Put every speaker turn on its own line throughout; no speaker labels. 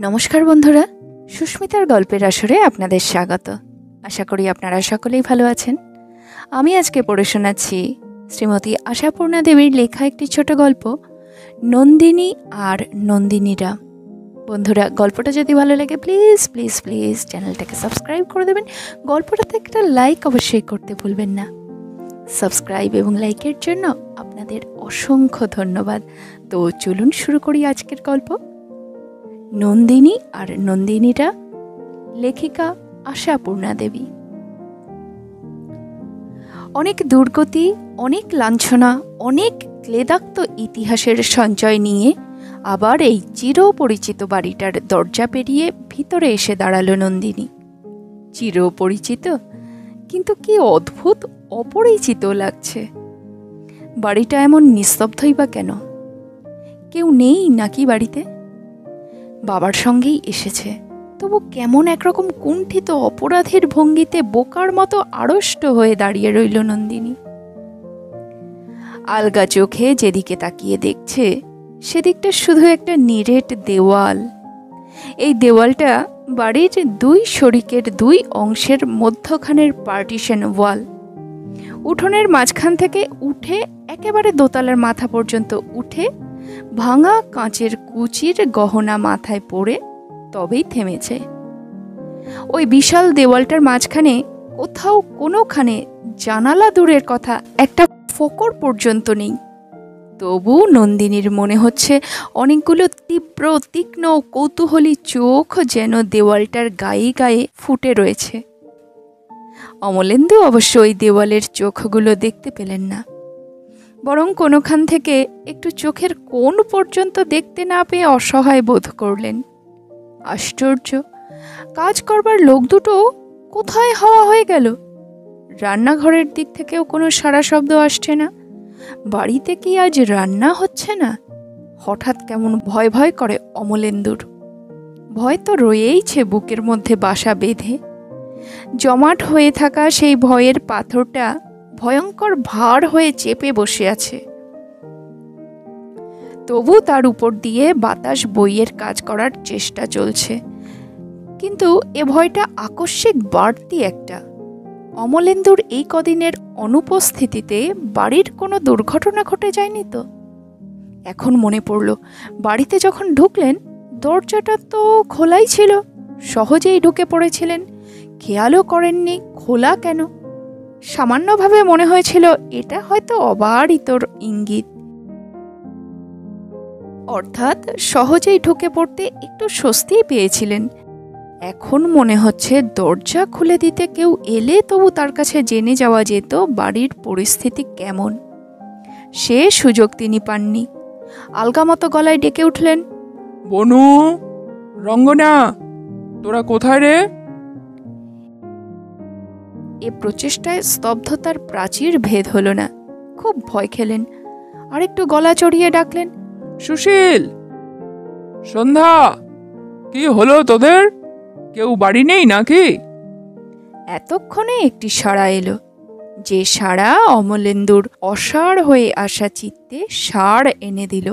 নমস্কার বন্ধুরা, সুস্মিতার গল্পের আসরে আপনাদের স্বাগত। আশা করি আপনারা সকলেই ভালো আছেন। আমি আজকে পড়ে শোনাচ্ছি শ্রীমতী আশাপূর্ণা দেবীর লেখা একটি ছোট গল্প, নন্দিনী আর নন্দিনীরা। বন্ধুরা, গল্পটা যদি ভালো লাগে প্লিজ প্লিজ প্লিজ চ্যানেলটাকে সাবস্ক্রাইব করে দেবেন। গল্পটাতে একটা লাইক অবশ্যই করতে ভুলবেন না। সাবস্ক্রাইব এবং লাইকের জন্য আপনাদের অসংখ্য ধন্যবাদ। তো চলুন শুরু করি আজকের গল্প, নন্দিনী আর নন্দিনীরা। লেখিকা আশাপূর্ণা দেবী। অনেক দুর্গতি, অনেক লাঞ্ছনা, অনেক ক্লেদাক্ত ইতিহাসের সঞ্চয় নিয়ে আবার এই চিরপরিচিত বাড়িটার দরজা পেরিয়ে ভিতরে এসে দাঁড়ালো নন্দিনী। চিরপরিচিত, কিন্তু কি অদ্ভুত অপরিচিত লাগছে। বাড়িটা এমন নিস্তব্ধই বা কেন? কেউ নেই নাকি বাড়িতে? বাবার সঙ্গেই এসেছে, তবু কেমন একরকম কুণ্ঠিত অপরাধীর ভঙ্গিতে বোকার মতো আড়ষ্ট হয়ে দাঁড়িয়ে রইল নন্দিনী। আলগা চোখে যেদিকে তাকিয়ে দেখছে সেদিকটা শুধু একটা নিরেট দেওয়াল। এই দেওয়ালটা বাড়ির দুই শরিকের দুই অংশের মধ্যখানের পার্টিশন ওয়াল। উঠোনের মাঝখান থেকে উঠে একেবারে দোতলার মাথা পর্যন্ত উঠে ভাঙা কাঁচের কুচির গহনা মাথায় পড়ে তবেই থেমেছে। ওই বিশাল দেওয়ালটার মাঝখানে কোথাও কোনোখানে জানালা দূরের কথা একটা ফোকর পর্যন্ত নেই। তবু নন্দিনীর মনে হচ্ছে অনেকগুলো তীব্র তীক্ষ্ণ কৌতূহলী চোখ যেন দেওয়ালটার গায়ে গায়ে ফুটে রয়েছে। অমলেন্দু অবশ্য ওই দেওয়ালের চোখগুলো দেখতে পেলেন না, বরং কোনোখান থেকে একটু চোখের কোণ পর্যন্ত দেখতে না পেয়ে অসহায় বোধ করলেন। আশ্চর্য, কাজ করবার লোক দুটো কোথায় হাওয়া হয়ে গেল? রান্নাঘরের দিক থেকেও কোনো সাড়া শব্দ আসছে না। বাড়িতে কি আজ রান্না হচ্ছে না? হঠাৎ কেমন ভয় ভয় করে অমলেন্দুর। ভয় তো রয়েইছে বুকের মধ্যে বাসা বেঁধে। জমাট হয়ে থাকা সেই ভয়ের পাথরটা ভয়ঙ্কর ভার হয়ে চেপে বসে আছে। তবু তার উপর দিয়ে বাতাস বইয়ের কাজ করার চেষ্টা চলছে, কিন্তু এ ভয়টা আকস্মিক বাড়তি একটা। অমলেন্দুর এই কদিনের অনুপস্থিতিতে বাড়ির কোনো দুর্ঘটনা ঘটে যায়নি তো? এখন মনে পড়ল, বাড়িতে যখন ঢুকলেন দরজাটা তো খোলাই ছিল, সহজেই ঢুকে পড়েছিলেন, খেয়ালও করেননি খোলা কেন। সামান্যভাবে মনে হয়েছিল এটা হয়তো অবারিতর ইঙ্গিত, অর্থাৎ সহজেই ঢুকে পড়তে একটু স্বস্তি পেয়েছিলেন। এখন মনে হচ্ছে দরজা খুলে দিতে কেউ এলে তবু তার কাছে জেনে যাওয়া যেত বাড়ির পরিস্থিতি কেমন। সে সুযোগ তিনি পাননি। আলগামতো গলায় ডেকে উঠলেন,
বনু, রঙ্গনা, তোরা কোথায় রে?
এ প্রচেষ্টায় স্তব্ধতার প্রাচীর ভেদ হলো না। খুব ভয় খেলেন, আরেকটু গলা চড়িয়ে ডাকলেন,
সুশীল, সন্ধ্যা, কি হলো তোদের? কেউ বাড়ি নেই নাকি?
এতক্ষণে একটি সাড়া এলো, যে সাড়া অমলেন্দুর অসাড় হয়ে আসা চিত্তে সাড় এনে দিল।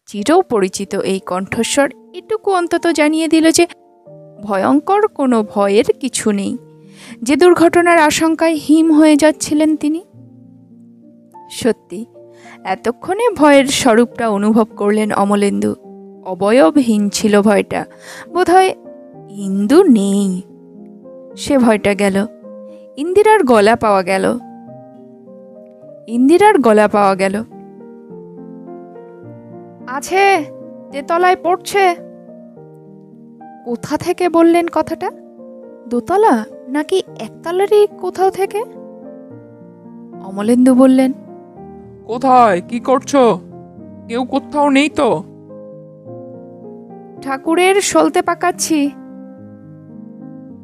চিরপরিচিত এই কণ্ঠস্বর এটুকু অন্তত জানিয়ে দিল যে ভয়ঙ্কর কোনো ভয়ের কিছু নেই, যে দুর্ঘটনার আশঙ্কায় হিম হয়ে যাচ্ছিলেন তিনি। সত্যি এতক্ষণে ভয়ের স্বরূপটা অনুভব করলেন অমলেন্দু। অবয়বহীন ছিল ভয়টা, বোধহয় ইন্দু নেই। সে ভয়টা গেল। ইন্দিরার গলা পাওয়া গেল। ইন্দিরার গলা পাওয়া গেল। আছে, তেতলায় পড়ছে। কোথা থেকে বললেন কথাটা? দোতলা নাকি একতলারই কোথাও থেকে? অমলেন্দু বললেন,
কোথায়, কি করছো? কেউ কোথাও নেই তো?
ঠাকুরের সলতে পাকাচ্ছি।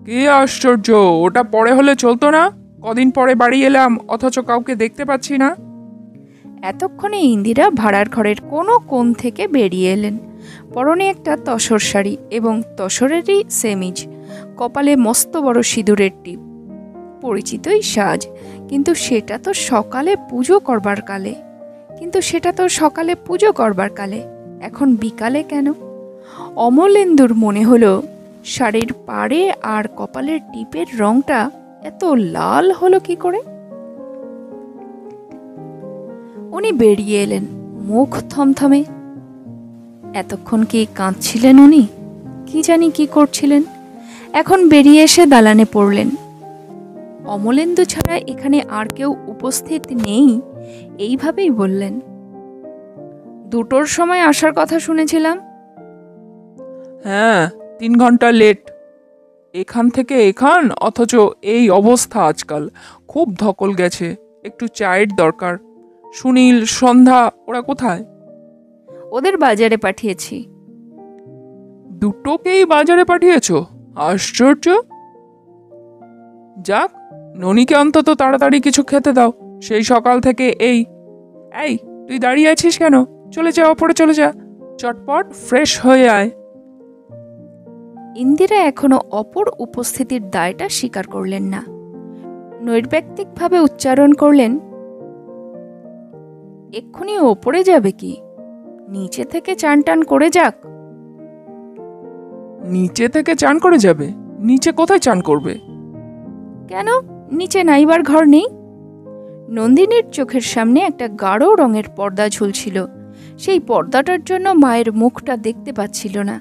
কি আশ্চর্য, ওটা পরে হলে চলতো না? কদিন পরে বাড়ি এলাম অথচ কাউকে দেখতে পাচ্ছি না।
এতক্ষণে ইন্দিরা ভাড়ার ঘরের কোনো কোণ থেকে বেরিয়ে এলেন। পরনে একটা তসর শাড়ি এবং তসরেরই সেমিজ, কপালে মস্ত বড় সিঁদুরের টিপ। পরিচিতই সাজ, কিন্তু সেটা তো সকালে পুজো করবার কালে। এখন বিকালে কেন? অমলেন্দুর মনে হলো শাড়ির পাড়ে আর কপালের টিপের রংটা এত লাল হলো কি করে। উনি বেরিয়ে এলেন, মুখ থমথমে। এতক্ষণ কি কাঁদছিলেন উনি? কি জানি কি করছিলেন। এখন বেরিয়ে এসে দালানে পড়লেন। অমলেন্দু ছাড়া এখানে আর কেউ উপস্থিত নেই, এইভাবেই বললেন, 2টোর সময় আসার কথা শুনেছিলাম।
হ্যাঁ, 3 ঘন্টা লেট। এখান থেকে এখান, অথচ এই অবস্থা আজকাল। খুব ধকল গেছে, একটু চায়ের দরকার। সুনীল, সন্ধ্যা ওরা কোথায়?
ওদের বাজারে পাঠিয়েছি।
দুটোকেই বাজারে পাঠিয়েছো? আশ্চর্য। যাক, ননিকে অন্তত তাড়াতাড়ি কিছু খেতে দাও। সেই সকাল থেকে এই এই তুই দাঁড়িয়ে আছিস কেন? চলে যা, ওপরে চলে যা, চটপট ফ্রেশ হয়ে আয়।
ইন্দিরা এখনো অপর উপস্থিতির দায়টা স্বীকার করলেন না। নৈর্ব্যক্তিকভাবে উচ্চারণ করলেন, এক্ষুনি ওপরে যাবে কি? নিচে থেকে চান টান করে যাক।
নিচে থেকে চান করে যাবে? নিচে কোথায় চান করবে?
কেন, নিচে নাইবার ঘর নেই? নন্দিনীর চোখের সামনে একটা গাঢ় রঙের পর্দা ঝুলছিল। সেই পর্দাটার জন্য মায়ের মুখটা দেখতে পাচ্ছিল না।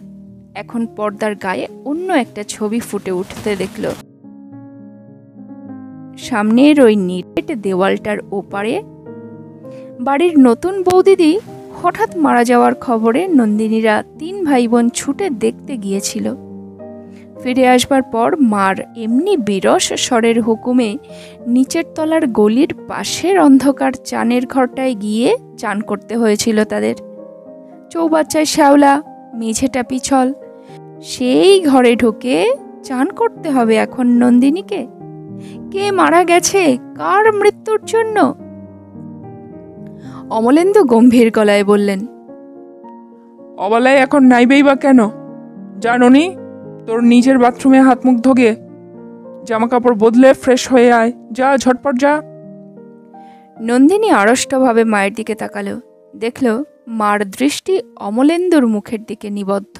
এখন পর্দার গায়ে অন্য একটা ছবি ফুটে উঠতে দেখল। সামনের ওই নিরেট দেওয়ালটার ওপারে বাড়ির নতুন বৌদিদি হঠাৎ মারা যাওয়ার খবরে নন্দিনীরা 3 ভাই বোন ছুটে দেখতে গিয়েছিল। ফিরে আসবার পর মার এমনি বিরস স্বরের হুকুমে নিচের তলার গলির পাশের অন্ধকার চানের ঘরটায় গিয়ে চান করতে হয়েছিল তাদের। চৌবাচ্চায় শ্যাওলা, মেঝেটা পিছল, সেই ঘরে ঢুকে চান করতে হবে এখন নন্দিনীকে। কে মারা গেছে, কার মৃত্যুর জন্য? অমলেন্দু গম্ভীর গলায় বললেন,
অবলায় এখন নাইবেই বা কেন? জাননি, তোর নিজের বাথরুমে হাত মুখ ধোগে, জামা কাপড় বদলে ফ্রেশ হয়ে আয়, যা, ঝটপট যা।
নন্দিনী আড়ষ্টভাবে মায়ের দিকে তাকালো। দেখল মার দৃষ্টি অমলেন্দুর মুখের দিকে নিবদ্ধ।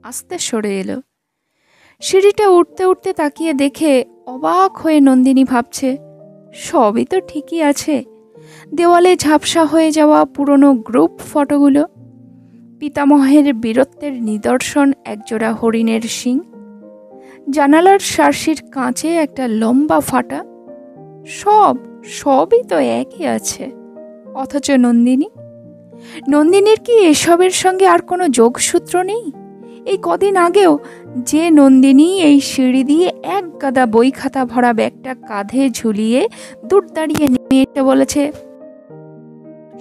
আস্তে সরে এলো। সিঁড়িটা উঠতে উঠতে তাকিয়ে দেখে অবাক হয়ে নন্দিনী ভাবছে, সবই তো ঠিকই আছে। দেওয়ালে ঝাপসা হয়ে যাওয়া পুরনো গ্রুপ ফটোগুলো, পিতামহের বীরত্বের নিদর্শন একজোড়া হরিণের শিং, জানালার শার্সির কাঁচে একটা লম্বা ফাটা, সবই তো একই আছে। অথচ নন্দিনীর কি এসবের সঙ্গে আর কোনো যোগসূত্র নেই? এই কদিন আগেও যে নন্দিনী এই সিঁড়ি দিয়ে এক গাদা বই খাতা ভরা ব্যাগটা কাঁধে ঝুলিয়ে দূর দাঁড়িয়ে নিয়ে এসে বলেছে,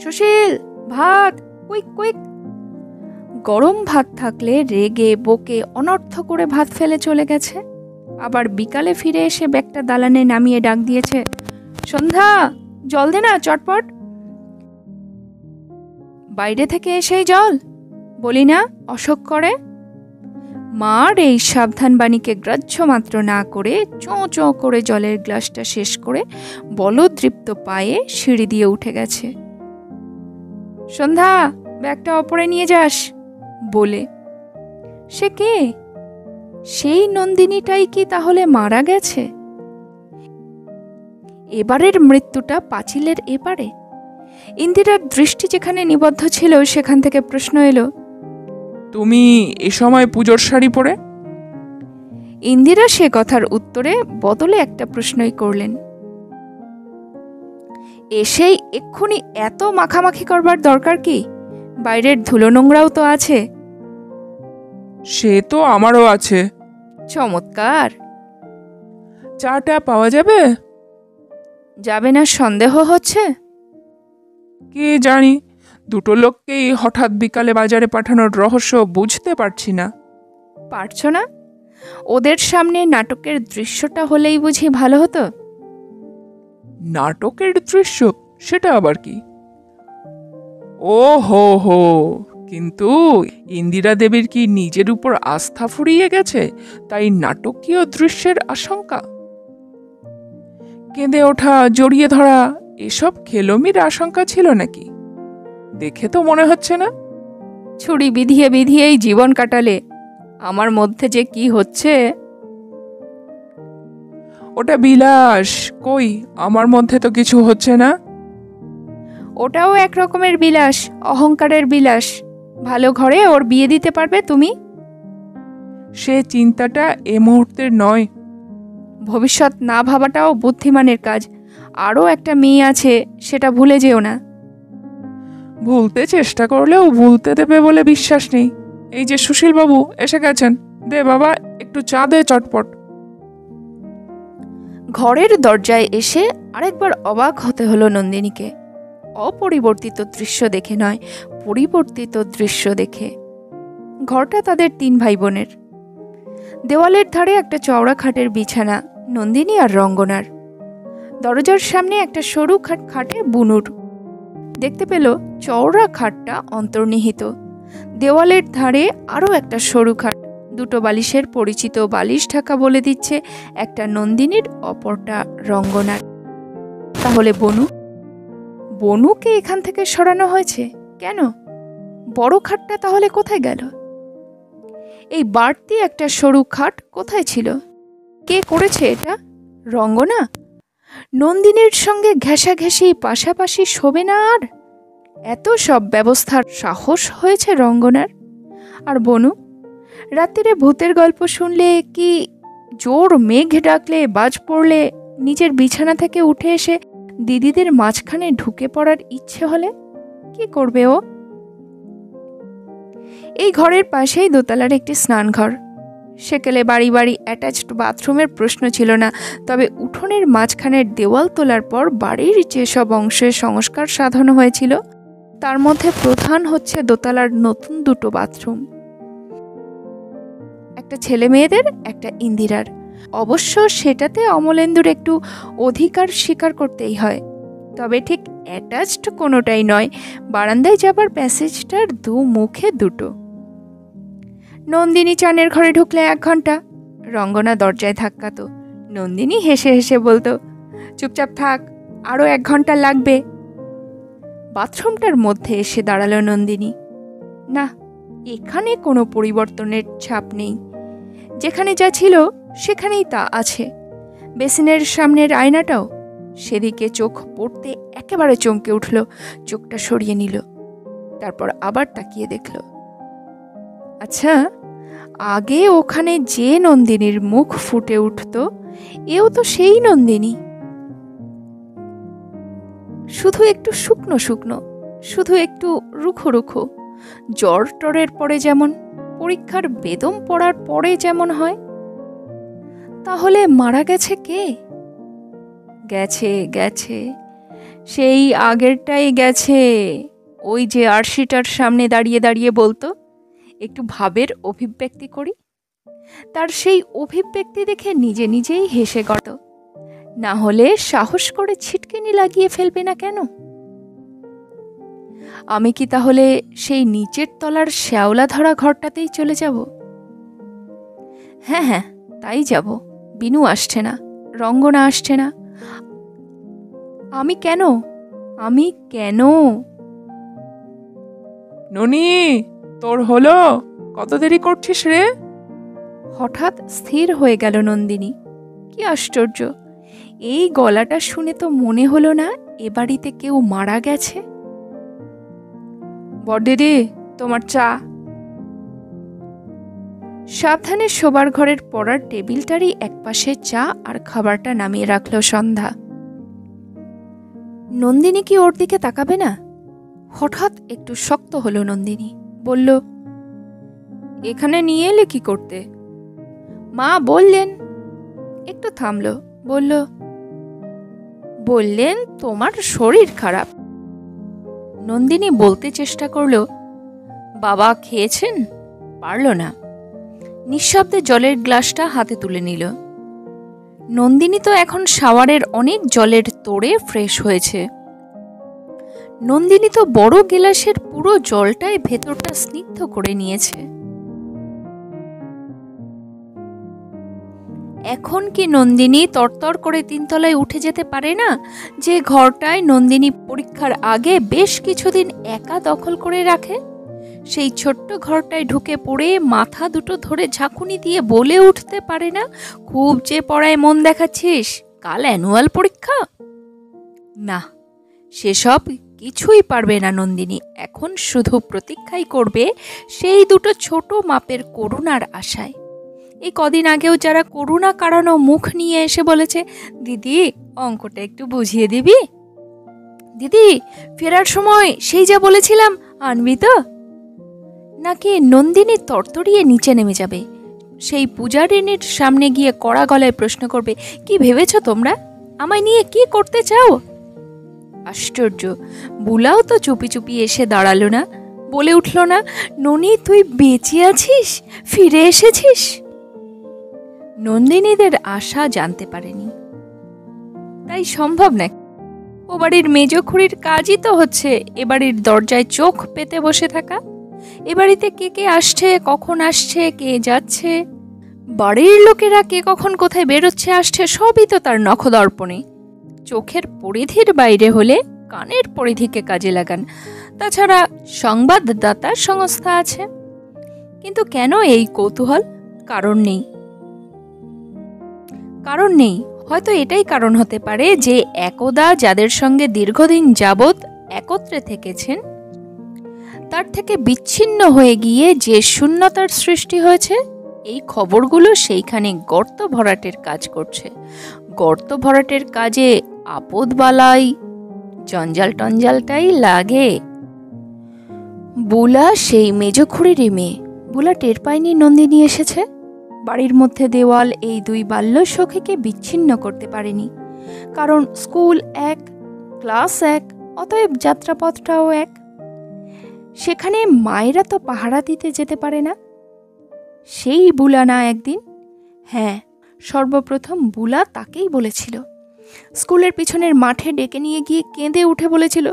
সুশীল, ভাত, কুইক কুইক। গরম ভাত থাকলে রেগে বকে অনর্থ করে ভাত ফেলে চলে গেছে। আবার বিকালে ফিরে এসে ব্যাগটা দালানে নামিয়ে ডাক দিয়েছে, সন্ধ্যা, জল দে না চটপট। বাইরে থেকে এসেই জল, বলি না অশোক করে। মার এই সাবধান বাণীকে গ্রাহ্য মাত্র না করে চোঁ চোঁ করে জলের গ্লাসটা শেষ করে বলদৃপ্ত পায়ে সিঁড়ি দিয়ে উঠে গেছে। সন্ধ্যা, ব্যাগটা ওপরে নিয়ে যাস বলে। সে কে? সেই নন্দিনীটাই কি তাহলে মারা গেছে? এবারের মৃত্যুটা পাঁচিলের এপারে। ইন্দিরার দৃষ্টি যেখানে নিবদ্ধ ছিল সেখান থেকে প্রশ্ন এলো,
তুমি এ সময় পুজোর শাড়ি পরে?
ইন্দিরা সে কথার উত্তরে বদলে একটা প্রশ্নই করলেন, এসেই এক্ষুনি এত মাখামাখি করবার দরকার কি? বাইরের ধুলো নোংরাও তো আছে।
সে তো আমারও আছে।
চমৎকার।
চাটা পাওয়া যাবে?
যাবে না সন্দেহ হচ্ছে?
কে জানি, 2টো লোককেই হঠাৎ বিকালে বাজারে পাঠানোর রহস্য বুঝতে পারছি না।
পারছ না? ওদের সামনে নাটকের দৃশ্যটা হলেই বুঝি ভালো হতো।
নাটকের দৃশ্য? সেটা আবার কি? ও হো হো, কিন্তু ইন্দিরা দেবীর কি নিজের উপর আস্থা ফুরিয়ে গেছে, তাই নাটকীয় দৃশ্যের আশঙ্কা? কেঁদে ওঠা, জড়িয়ে ধরা, এসব খেলমির আশঙ্কা ছিল নাকি? দেখে তো মনে হচ্ছে না।
ছুরি বিধিয়ে বিধিয়েই জীবন কাটালে, আমার মধ্যে যে কি হচ্ছে।
ওটা বিলাস, কই আমার মধ্যে তো কিছু হচ্ছে না।
ওটাও এক রকমের বিলাস, অহংকারের বিলাস। ভালো ঘরে ওর বিয়ে দিতে পারবে তুমি?
সে চিন্তাটা এ মুহূর্তের নয়।
ভবিষ্যৎ না ভাবাটাও বুদ্ধিমানের কাজ। আরও একটা মেয়ে আছে, সেটা ভুলে যেও না।
ভুলতে চেষ্টা করলেও ভুলতে দেবে বলে বিশ্বাস নেই। এই যে সুশীল বাবু এসে গেছেন, দে বাবা একটু চা দে চটপট।
ঘরের দরজায় এসে আরেকবার অবাক হতে হলো নন্দিনীকে। অপরিবর্তিত দৃশ্য দেখে নয়, পরিবর্তিত দৃশ্য দেখে। ঘরটা তাদের 3 ভাই বোনের। দেওয়ালের ধারে একটা চওড়া খাটের বিছানা নন্দিনী আর রঙ্গনার। দরজার সামনে একটা সরু খাটে বুনুর। দেখতে পেল চওড়া খাটটা অন্তর্নিহিত। দেওয়ালের ধারে আরও একটা সরু খাট, 2টো বালিশের পরিচিত বালিশ ঢাকা বলে দিচ্ছে একটা নন্দিনীর, অপরটা রঙ্গনার। তাহলে বনুকে এখান থেকে সরানো হয়েছে কেন? বড় খাটটা তাহলে কোথায় গেল? এই বাড়তি একটা সরু খাট কোথায় ছিল? কে করেছে এটা? রঙ্গনা? নন্দিনীর সঙ্গে ঘেঁষাঘেঁষি পাশাপাশি শোবে না আর? এত সব ব্যবস্থার সাহস হয়েছে রঙ্গনার? আর বনু রাত্রিরে ভূতের গল্প শুনলে কি জোর মেঘ ডাকলে বাজ পড়লে নিজের বিছানা থেকে উঠে এসে দিদিদের মাঝখানে ঢুকে পড়ার ইচ্ছে হলে কি করবে ও? এই ঘরের পাশেই দোতলার একটি স্নানঘর। সেকেলে বাড়ি বাড়ি অ্যাটাচড বাথরুমের প্রশ্ন ছিল না, তবে উঠোনের মাঝখানের দেওয়াল তোলার পর বাড়ির যেসব অংশে সংস্কার সাধন হয়েছিল তার মধ্যে প্রধান হচ্ছে দোতলার নতুন 2টো বাথরুম। একটা ছেলে মেয়েদের, একটা ইন্দিরার। অবশ্য সেটাতে অমলেন্দুর একটু অধিকার স্বীকার করতেই হয়, তবে ঠিক অ্যাটাচড কোনোটাই নয়। বারান্দায় যাবার প্যাসেজটার 2 মুখে 2টো। নন্দিনী চানের ঘরে ঢুকলে 1 ঘন্টা। রঙ্গনা দরজায় ধাক্কাতো। নন্দিনী হেসে হেসে বলতো, চুপচাপ থাক, আরও 1 ঘন্টা লাগবে। বাথরুমটার মধ্যে এসে দাঁড়ালো নন্দিনী। না, এখানে কোনো পরিবর্তনের ছাপ নেই। যেখানে যা ছিল সেখানেই তা আছে। বেসিনের সামনের আয়নাটাও। সেদিকে চোখ পড়তে একেবারে চমকে উঠল, চোখটা সরিয়ে নিল, তারপর আবার তাকিয়ে দেখল। আচ্ছা, আগে ওখানে যে নন্দিনীর মুখ ফুটে উঠত, এও তো সেই নন্দিনী, শুধু একটু শুকনো শুকনো, শুধু একটু রুখো রুখো। জ্বর টরের পরে যেমন, পরীক্ষার বেদম পড়ার পরে যেমন হয়। তাহলে মারা গেছে কে? গেছে গেছে, সেই আগেরটাই গেছে। ওই যে আরশিটার সামনে দাঁড়িয়ে দাঁড়িয়ে বলতো, একটু ভাবের অভিব্যক্তি করি। তার সেই অভিব্যক্তি দেখে নিজে নিজেই হেসে গত। না হলে সাহস করে ছিটকিনি লাগিয়ে ফেলবে না কেন? আমি কি তাহলে সেই নিচের তলার শ্যাওলা ধরা ঘরটাতেই চলে যাব? হ্যাঁ হ্যাঁ, তাই যাব। বিনু আসছে না, রঙ্গনা আসছে না। আমি কেন?
ননি, তোর হলো? কত দেরি করছিস রে?
হঠাৎ স্থির হয়ে গেল নন্দিনী। কি আশ্চর্য, এই গলাটা শুনে তো মনে হলো না এ বাড়িতে কেউ মারা গেছে। বড়দিদি, তোমার চা। সাবধানে শোবার ঘরের পড়ার টেবিলটারই একপাশে চা আর খাবারটা নামিয়ে রাখল সন্ধ্যা। নন্দিনী কি ওর দিকে তাকাবে না? হঠাৎ একটু শক্ত হলো নন্দিনী। বলল, এখানে নিয়ে এলে কি করতে? মা বললেন। একটু থামল, বললেন তোমার শরীর খারাপ। নন্দিনী বলতে চেষ্টা করল, বাবা খেয়েছেন? পারল না। নিঃশব্দে জলের গ্লাসটা হাতে তুলে নিল। নন্দিনী তো এখন শাওয়ারের অনেক জলের তোড়ে ফ্রেশ হয়েছে। নন্দিনী তো বড় গিলাসের পুরো জলটাই ভেতরটা স্নিগ্ধ করে নিয়েছে। এখন কি নন্দিনী তরতর করে 3 তলায় উঠে যেতে পারে না, যে ঘরটায় নন্দিনী পরীক্ষার আগে বেশ কিছুদিন একা দখল করে রাখে? সেই ছোট্ট ঘরটায় ঢুকে পড়ে মাথা দুটো ধরে ঝাঁকুনি দিয়ে বলে উঠতে পারে না, খুব যে পড়ায় মন দেখাচ্ছিস, কাল অ্যানুয়াল পরীক্ষা। না, সেসব কিছুই পারবে না নন্দিনী। এখন শুধু প্রতীক্ষাই করবে সেই দুটো ছোট মাপের করুণার আশায়। এই কদিন আগেও যারা করুণা কাড়ানো মুখ নিয়ে এসে বলেছে, দিদি অঙ্কটা একটু বুঝিয়ে দিবি, দিদি ফেরার সময় সেই যা বলেছিলাম আনবি তো, নাকি নন্দিনী তরতরিয়ে নিচে নেমে যাবে, সেই পূজারিনীর সামনে গিয়ে কড়া গলায় প্রশ্ন করবে, কি ভেবেছ তোমরা, আমায় নিয়ে কি করতে চাও? আশ্চর্য, বুলাও তো চুপি চুপি এসে দাঁড়ালো না, বলে উঠল না, ননি তুই বেঁচে আছিস, ফিরে এসেছিস। নন্দিনীদের আশা জানতে পারেনি, তাই সম্ভব না। ও বাড়ির মেজ খুড়ির কাজই তো হচ্ছে এ বাড়ির দরজায় চোখ পেতে বসে থাকা। এ বাড়িতে কে কে আসছে, কখন আসছে, কে যাচ্ছে, বাড়ির লোকেরা কে কখন কোথায় বেরোচ্ছে আসছে, সবই তো তার নখদর্পণে। চোখের পরিধির বাইরে হলে কানের পরিধিকে কাজে লাগান। তাছাড়া সংবাদদাতার সংস্থা আছে। কিন্তু কেন এই কৌতূহল? কারণ নেই, কারণ নেই। হয়তো এটাই কারণ হতে পারে যে একদা যাদের সঙ্গে দীর্ঘদিন যাবৎ একত্রে থেকেছেন, তার থেকে বিচ্ছিন্ন হয়ে গিয়ে যে শূন্যতার সৃষ্টি হয়েছে, এই খবরগুলো সেইখানে গর্ত ভরাটের কাজ করছে। গর্ত ভরাটের কাজে আপদ বালাই জঞ্জাল টঞ্জালটাই লাগে। বুলা সেই মেজখুড়িরই মেয়ে। বুলা টের পায়নি নন্দিনী এসেছে। বাড়ির মধ্যে দেওয়াল এই দুই বাল্য সখীকে বিচ্ছিন্ন করতে পারেনি, কারণ স্কুল এক, ক্লাস এক, অতএব যাত্রাপথটাও এক। সেখানে মায়েরা তো পাহারা দিতে যেতে পারে না। সেই বুলা না একদিন, হ্যাঁ সর্বপ্রথম বুলা তাকেই বলেছিল, স্কুলের পিছনের মাঠে ডেকে নিয়ে গিয়ে কেঁদে উঠে বলেছিল,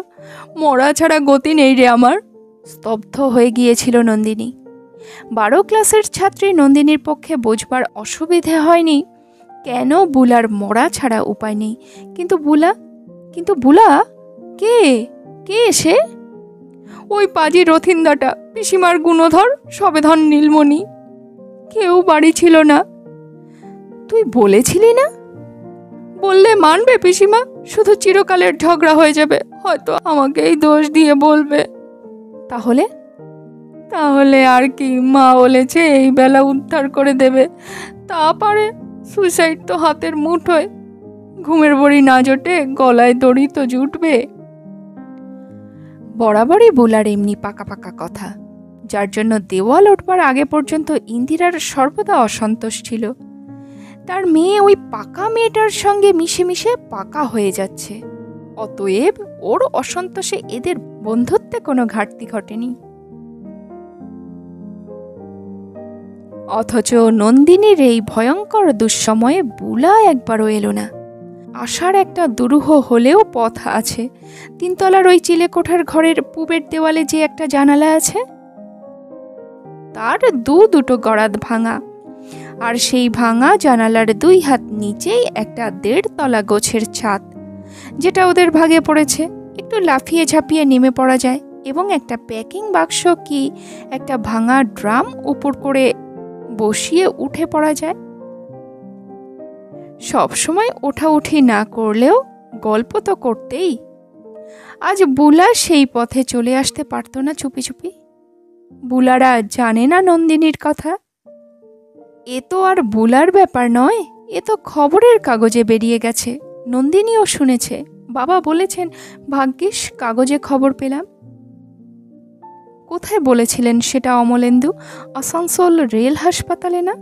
মরা ছাড়া গতি নেই রে আমার। স্তব্ধ হয়ে গিয়েছিল নন্দিনী। 12 ক্লাসের ছাত্রী নন্দিনীর পক্ষে বোঝবার অসুবিধে হয়নি কেন বুলার মরা ছাড়া উপায় নেই। কিন্তু বুলা কে কে সে? ওই পাজি রথিন্দাটা, পিসিমার গুণধর, সবেধন নীলমণি। কেউ বাড়ি ছিল না। তুই বলেছিলি না? বললে মানবে পিসিমা? শুধু চিরকালের ঝগড়া হয়ে যাবে, হয়তো আমাকেই দোষ দিয়ে বলবে। তাহলে আর কি, মা বলেছে এই বেলা উদ্ধার করে দেবে। তা পারে, সুইসাইড তো হাতের মুঠোয়। ঘুমের বড়ি না জোটে গলায় দড়ি তো জুটবে। বরাবরই বুলার এমনি পাকা পাকা কথা, যার জন্য দেওয়াল উঠবার আগে পর্যন্ত ইন্দিরার সর্বদা অসন্তোষ ছিল। তার মেয়ে ওই পাকা মেয়েটার সঙ্গে মিশে মিশে পাকা হয়ে যাচ্ছে, অতএব ওর অসন্তোষে এদের বন্ধুত্বে কোনো ঘাটতি ঘটেনি। অথচ নন্দিনীর এই ভয়ঙ্কর দুঃসময়ে বুলা একবারও এলো না। আসার একটা দুরূহ হলেও পথ আছে। 3 তলার ওই চিলেকোঠার ঘরের পূবের দেওয়ালে যে একটা জানালা আছে, তার দুটো গড়াত ভাঙা, আর সেই ভাঙা জানালার 2 হাত নিচেই একটা 1.5 তলা গোছের ছাদ, যেটা ওদের ভাগে পড়েছে। একটু লাফিয়ে ঝাঁপিয়ে নেমে পড়া যায়, এবং একটা প্যাকিং বাক্স কি একটা ভাঙা ড্রাম উপর করে বসিয়ে উঠে পড়া যায়। সবসময় ওঠাউঠি না করলেও গল্প তো করতেই। আজ বুলা সেই পথে চলে আসতে পারত না চুপি চুপি? বুলারা জানে না নন্দিনীর কথা? এ তো আর বুলার ব্যাপার নয়, এ তো খবরের কাগজে বেরিয়ে গেছে। নন্দিনীও শুনেছে, বাবা বলেছেন, ভাগ্যিস কাগজে খবর পেলাম। কোথায় বলেছিলেন সেটা অমলেন্দু? আসানসোল রেল হাসপাতালে না?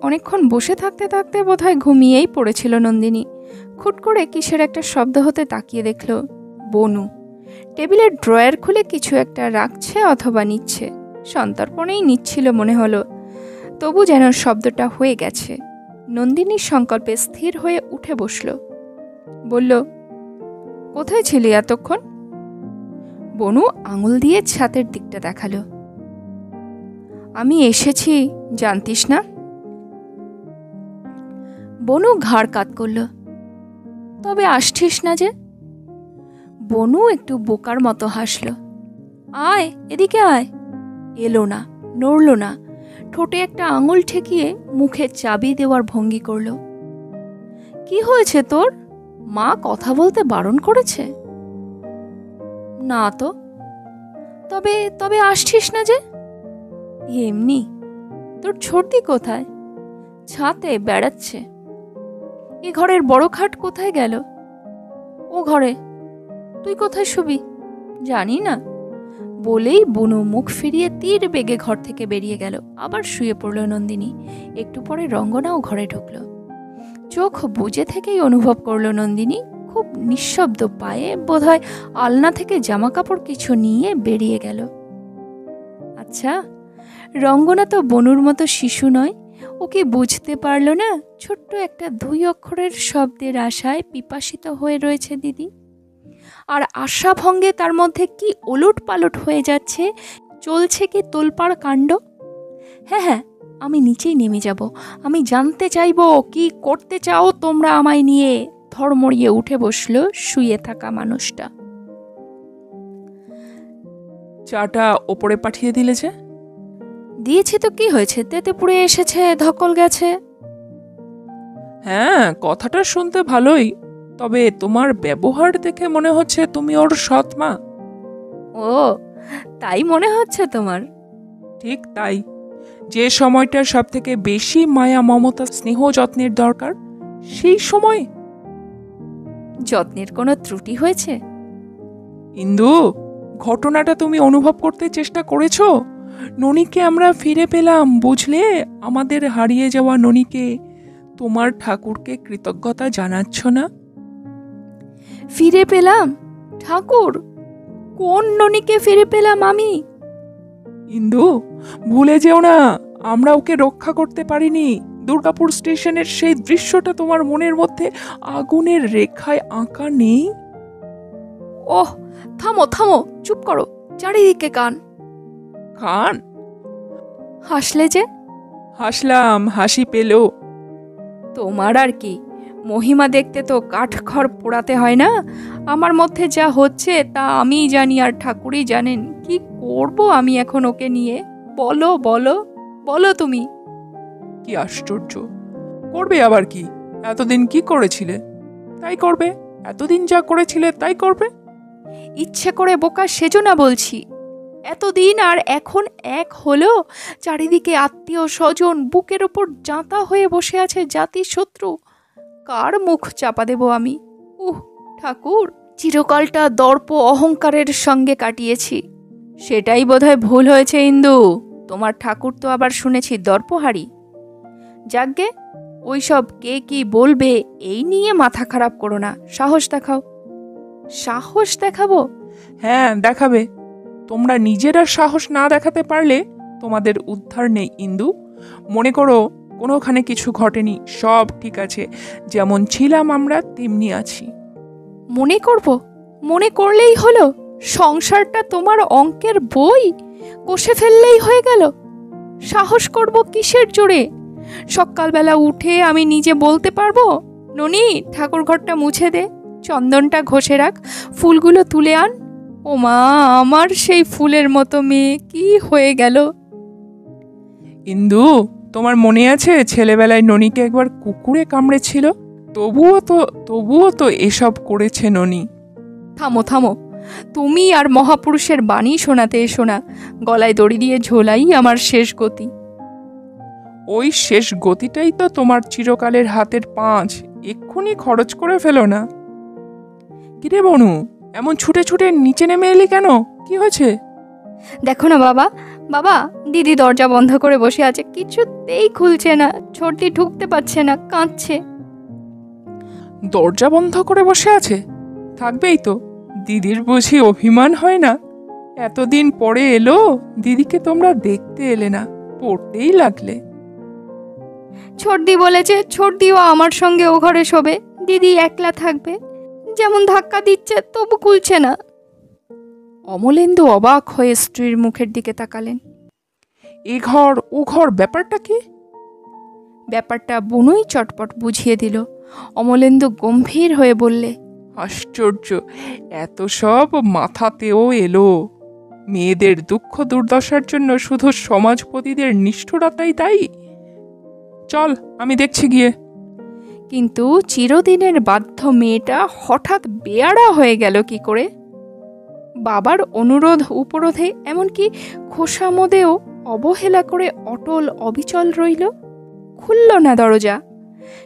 অনেকক্ষণ বসে থাকতে থাকতে বোধহয় ঘুমিয়েই পড়েছিল নন্দিনী। খুট করে কিসের একটা শব্দ হতে তাকিয়ে দেখল বনু টেবিলের ড্রয়ার খুলে কিছু একটা রাখছে অথবা নিচ্ছে। সন্তর্পণেই নিচ্ছিল মনে হলো, তবু যেন শব্দটা হয়ে গেছে। নন্দিনীর সংকল্পে স্থির হয়ে উঠে বসল। বলল, কোথায় ছিলি এতক্ষণ? বনু আঙুল দিয়ে ছাতের দিকটা দেখালো। আমি এসেছি, জানতিস না? বনু ঘাড় কাত করল। তবে আসছিস না যে? বনু একটু বোকার মতো হাসল। আয়, এদিকে আয়। এলো না, নড়ল না, ঠোঁটে একটা আঙুল ঠেকিয়ে মুখে চাবি দেওয়ার ভঙ্গি করল। কি হয়েছে তোর? মা কথা বলতে বারণ করেছে? না তো। তবে তবে আসছিস না যে? এমনি। তোর ছোটদি কোথায়? ছাতে বেড়াচ্ছে। এ ঘরের বড় খাট কোথায় গেল? ও ঘরে। তুই কোথায় শুবি? জানি না। বলেই বুনু মুখ ফিরিয়ে তীর বেগে ঘর থেকে বেরিয়ে গেল। আবার শুয়ে পড়ল নন্দিনী। একটু পরে রঙ্গনাও ঘরে ঢুকল। চোখ বুজে থেকেই অনুভব করল নন্দিনী খুব নিঃশব্দ পায়ে বোধহয় আলনা থেকে জামা কাপড় কিছু নিয়ে বেরিয়ে গেল। আচ্ছা, রঙ্গনা তো বনুর মতো শিশু নয়। ওকে বুঝতে পারল না ছোট্ট একটা 2 অক্ষরের শব্দের আশায় পিপাসিত হয়ে রয়েছে দিদি। আর আশাভঙ্গে তার মধ্যে কি ওলট পালট হয়ে যাচ্ছে, চলছে কি তোলপাড় কাণ্ড। হ্যাঁ হ্যাঁ, আমি নিচেই নেমে যাব। আমি জানতে চাইব কি করতে চাও তোমরা আমায় নিয়ে। ধড়মড়িয়ে উঠে বসলো শুয়ে থাকা মানুষটা।
চাটা ওপরে পাঠিয়ে দিলে যে?
দিয়েছি তো কি হয়েছে, তেতে পুড়ে এসেছে, ধকল গেছে।
হ্যাঁ, কথাটা শুনতে ভালোই, তবে তোমার ব্যবহার দেখে মনে হচ্ছে তুমি ওর সৎ মা।
ও, তাই মনে হচ্ছে তোমার?
ঠিক তাই। যে সময়টা সব থেকে বেশি মায়া মমতা স্নেহ যত্নের দরকার, সেই সময়
যত্নের কোনো ত্রুটি হয়েছে?
ইন্দু, ঘটনাটা তুমি অনুভব করতে চেষ্টা করেছো? ননিকে আমরা ফিরে পেলাম, বুঝলে? আমাদের হারিয়ে যাওয়া ননিকে। তোমার ঠাকুরকে কৃতজ্ঞতা জানাচ্ছ না?
ফিরে পেলাম? ঠাকুর? কোন ননিকে ফিরে পেলাম আমি?
ইন্দু, ভুলে যেও না, আমরা ওকে রক্ষা করতে পারিনি। দুর্গাপুর স্টেশনের সেই দৃশ্যটা তোমার মনের মধ্যে আগুনের রেখায় আঁকা নেই?
ওহ, থামো থামো, চুপ করো, চারিদিকে কান।
কান?
হাসলে যে?
হাসলাম, হাসি পেল।
তোমার আর কি, মহিমা দেখতে তো কাঠখড় পোড়াতে হয় না। আমার মধ্যে যা হচ্ছে তা আমিই জানি আর ঠাকুরই জানেন। কি করব আমি এখন ওকে নিয়ে? বলো বলো বলো তুমি।
কি আশ্চর্য! করবে আবার কি? এতদিন কি করেছিলে তাই করবে, এতদিন যা করেছিলে তাই করবে।
ইচ্ছে করে বোকা সেজো না বলছি। এতদিন আর এখন এক হলো। চারিদিকে আত্মীয় স্বজন, বুকের ওপর জাঁতা হয়ে বসে আছে জাতি শত্রু। কার মুখ চাপা দেব আমি? ঠাকুর, চিরকালটা দর্প অহংকারের সঙ্গে কাটিয়েছি। সেটাই বোধহয় ভুল হয়েছে ইন্দু। তোমার ঠাকুর তো আবার শুনেছি দর্পহারি। যাগ্গে, ওইসব কে কি বলবে এই নিয়ে মাথা খারাপ করো না, সাহস দেখাও। সাহস দেখাবো?
হ্যাঁ, দেখাবে। তোমরা নিজেরা সাহস না দেখাতে পারলে তোমাদের উদ্ধার নেই ইন্দু। মনে করো কোনোখানে কিছু ঘটেনি, সব ঠিক আছে, যেমন ছিলাম আমরা তেমনি আছি।
মনে করব? মনে করলেই হলো? সংসারটা তোমার অঙ্কের বই, কষে ফেললেই হয়ে গেল। সাহস করব কিসের জোরে? সকালবেলা উঠে আমি নিজে বলতে পারবো, ননি ঠাকুর ঘরটা মুছে দে, চন্দনটা ঘষে রাখ, ফুলগুলো তুলে আন। ও মা, আমার সেই ফুলের মতো মেয়ে কি হয়ে গেল?
ইন্দু, তোমার মনে আছে ছেলেবেলায় ননিকে একবার কুকুরে কামড়েছিল? তবুও তো এসব করেছে ননি।
থামো থামো, তুমি আর মহাপুরুষের বাণী শোনাতে এসো না। গলায় দড়ি দিয়ে ঝোলাই আমার শেষ গতি।
ওই শেষ গতিটাই তো তোমার চিরকালের হাতের পাঁচ। এক্ষুনি খরচ করে ফেলো না। কিরে বনু, এমন ছুটে ছুটে নিচে নেমে এলি কেন? কি হয়েছে?
দেখো না বাবা, বাবা, দিদি দরজা বন্ধ করে বসে আছে, কিছুতেই খুলছে না। ছোটদি ঢুকতে পারছে না, কাঁদছে।
দরজা বন্ধ করে বসে আছে? থাকবেই তো। দিদির বুঝি অভিমান হয় না? এতদিন পরে এলো, দিদিকে তোমরা দেখতে এলে না, পড়তেই লাগলে।
ছোটদি বলেছে ছোটদিও আমার সঙ্গে ও ঘরে শোবে, দিদি একলা থাকবে। যেমন ধাক্কা দিচ্ছে তবু খুলছে না। অমলেন্দু অবাক হয়ে স্ত্রীর মুখের দিকে তাকালেন।
এ ঘর ও ঘর, ব্যাপারটা কি?
ব্যাপারটা বুনুই চটপট বুঝিয়ে দিল। অমলেন্দু গম্ভীর হয়ে বললে,
আশ্চর্য, এত সব মাথাতেও এলো। মেয়েদের দুঃখ দুর্দশার জন্য শুধু সমাজপতিদের নিষ্ঠুরতাই দায়ী? চল, আমি দেখছি গিয়ে।
কিন্তু চিরদিনের বাধ্য মেয়েটা হঠাৎ বেয়াড়া হয়ে গেল কি করে? বাবার অনুরোধ উপরোধে এমনকি খোসামদেও অবহেলা করে অটল অবিচল রইল। খুলল না দরজা।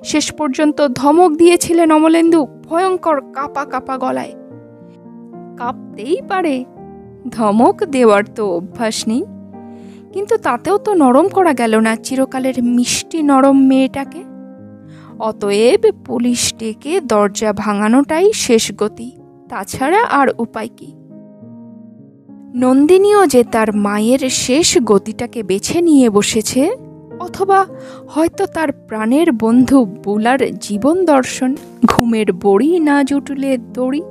শেষ পর্যন্ত ধমক দিয়েছিলেন অমলেন্দু ভয়ঙ্কর কাপা কাপা গলায়। কাঁপতেই পারে, ধমক দেওয়ার তো অভ্যাস নেই, কিন্তু তাতেও তো নরম করা গেল না চিরকালের মিষ্টি নরম মেয়েটাকে। অতএব পুলিশ ডেকে দরজা ভাঙানোটাই শেষ গতি, তাছাড়া আর উপায় কি? নন্দিনীও যে তার মায়ের শেষ গতিটাকে বেছে নিয়ে বসেছে, অথবা হয়তো তার প্রাণের বন্ধু বুলার জীবন দর্শন, ঘুমের বড়ি না জুটলে দড়ি।